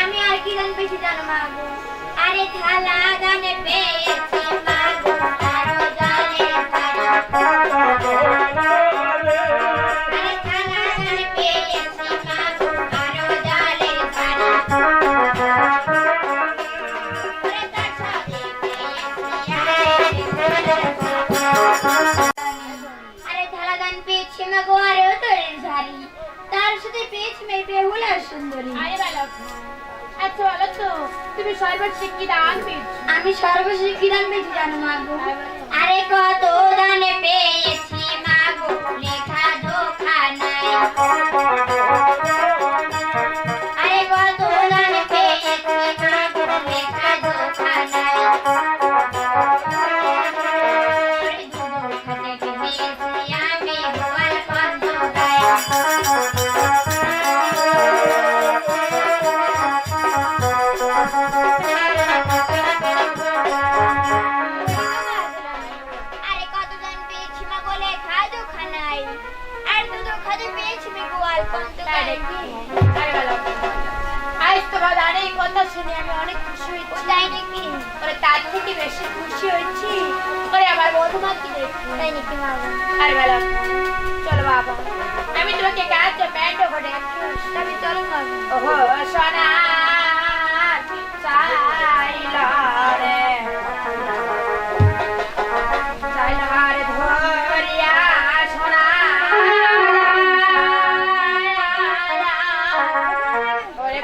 আমি আর কি গান বেশি জানো মা গো? আরে থালা গানে পেয়েছি মা গো, আরো জানে আরে থালা গানে পেয়েছি মা গো, আরো জানে আরে থালা গান পেয়েছি মা গো, আরো তৈরি ঝাড়ি, তার সাথে পেয়েছি মেয়ে বেহুলা সুন্দরী। আরে বালক, আচ্ছা বলো তো তুমি সর্বশিক্ষিত দান পেয়েছো? আমি সর্বশিক্ষিত দান পেয়েছি জানো মা গো? আরে কত দানে পেয়েছি মা গো, লেখা জোখা নাই। আরে কত দানে পেয়েছি মা গো, লেখা জোখা নাই। আমি গোয়াল পদ্ম গায়। আজ তোমার দাঁড়ে এই কথা শুনে আমি অনেক খুশি হয়েছি। তাই নাকি? ওরে তার থেকে বেশি খুশি হয়েছি ওরে আমার মধুমাকে দেখি। তাই নাকি মা গো? আরে বালক, চলো বাবা, আমি তোমাকে গাছে প্যান্ট করে আমি চলো না। ওহো সোনা চাইলা রে চাইলা রে ধরিয়া সোনা ওরে